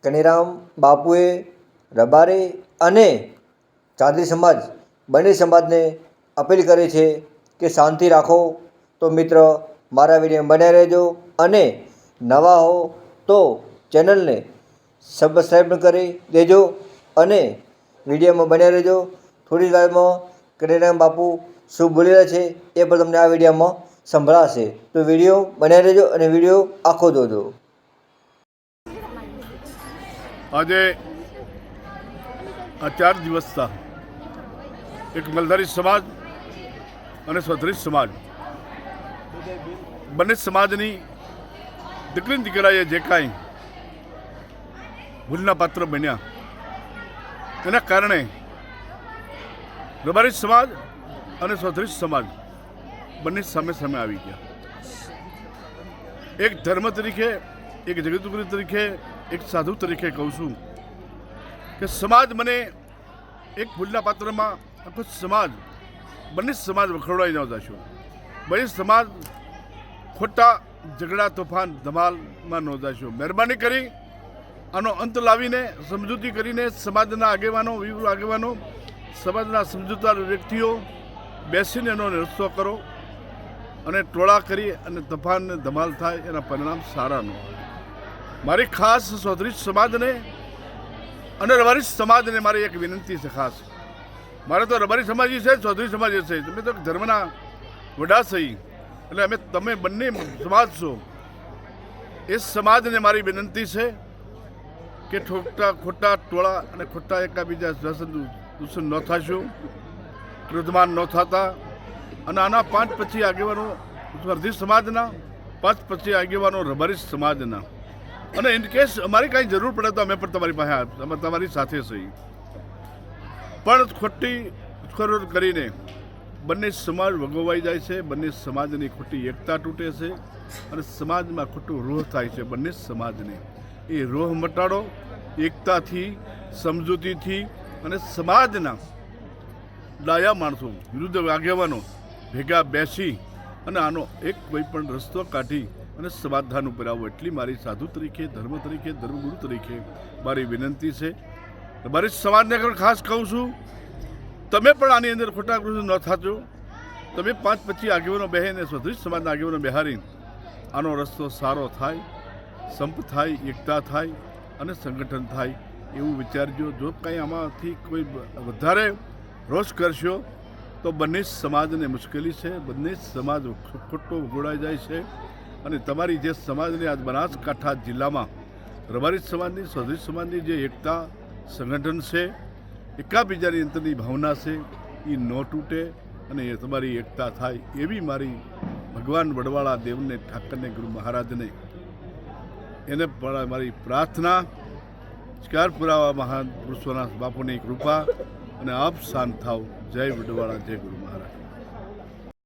કનીરામ બાપુએ રબારી અને ચાદરી સમાજ બંને સમાજને અપીલ કરી છે કે શાંતિ રાખો. તો મિત્ર, મારા વિડીયો બન્યા રહેજો અને નવા હો તો ચેનલને સબસ્ક્રાઈબ કરી દેજો અને વિડીયોમાં બન્યા રહેજો. થોડી વારમાં કનીરામ બાપુ શું બોલી રહ્યા છે એ પણ તમને આ વિડીયોમાં સંભળાશે. તો વિડીયો બન્યા રહેજો અને વિડીયો આખો જોજો. આજે આ 4 દિવસ था एक मलधारी समाज અને સ્વધરી સમાજ બંને સમાજની દીકરી દીકરાએ જે કાંઈ ભૂલના પાત્ર બન્યા એના કારણે રબારી સમાજ અને સ્વધરી સમાજ બંને સામે સામે આવી ગયા. એક ધર્મ તરીકે, એક જગતગુરુ તરીકે, એક સાધુ તરીકે કહું છું કે સમાજ મને એક ભૂલના પાત્રમાં આખો સમાજ, બંને સમાજ વખોડાઈ ન જશો. બંને સમાજ ખોટા ઝઘડા, તોફાન, ધમાલમાં ન જશો. મહેરબાની કરી આનો અંત લાવીને, સમજૂતી કરીને સમાજના આગેવાનો, સમાજના સમજૂતદાર વ્યક્તિઓ બેસીને એનો રસ્તો કરો અને ટોળા કરી અને તોફાન ને ધમાલ થાય એના પરિણામ સારા ન હોય. મારી ખાસ ચૌધરી સમાજને અને રબારી સમાજને મારી એક વિનંતી છે ખાસ. મારે તો રબારી સમાજ છે, ચૌધરી સમાજ છે. તમે તો ધર્મના વડા સહી, એટલે તમે બંને સમાજ છો. એ સમાજને મારી વિનંતી છે કે ખોટા ટોળા અને ખોટા એકાબીજા દૂષણ ન થશો, ક્રોધમાન ન થતા. અને આના 5 પછી આગેવાનો સ્વધરી સમાજના, 5 પછી આગેવાનો રબારી સમાજના. અને ઇન કેસ અમારી કાંઈ જરૂર પડે તો અમે પણ તમારી પાસે, તમારી સાથે છીએ. પણ ખોટી ઉશ્કેરણી કરીને બંને સમાજ વગોવાઈ જાય છે, બંને સમાજની ખોટી એકતા તૂટે છે અને સમાજમાં ખોટું રોહ થાય છે. બંને સમાજને એ રોહ મટાડો એકતાથી, સમજૂતીથી અને સમાજના ડાયા માણસો, વિરુદ્ધ આગેવાનો ભેગા બેસી અને આનો એક કોઈ પણ રસ્તો કાઢી અને સમાધાન ઉપર આવો, એટલી મારી સાધુ તરીકે, ધર્મ તરીકે, ધર્મગુરુ તરીકે મારી વિનંતી છે. મારી સમાજને ખાસ કહું છું, તમે પણ આની અંદર ખોટા ન થજો. તમે 5 પછી આગેવાનો બહેને, સ્વધરી સમાજના આગેવાનો બિહારી આનો રસ્તો સારો થાય, સંપ થાય, એકતા થાય અને સંગઠન થાય એવું વિચારજો. જો કંઈ આમાંથી કોઈ વધારે રોષ કરશો તો બંને સમાજને મુશ્કેલી છે, બંને સમાજ ખોટો ગોળાઈ જાય છે. અને તમારી જે સમાજની આજ બનાસકાંઠા જિલ્લામાં રબારી સમાજની, સ્વધરી સમાજની જે એકતા, સંગઠન છે, એકાબીજાની અંતરની ભાવના છે, એ ન તૂટે અને એ તમારી એકતા થાય એવી મારી ભગવાન વડવાળા દેવને, ઠાકરને, ગુરુ મહારાજને એને પણ મારી પ્રાર્થના. સ્કાર પુરાવા મહાન પુરુષોના બાપુની કૃપા અને આપ શાંત થાવ. જય વડવાળા, જય ગુરુ.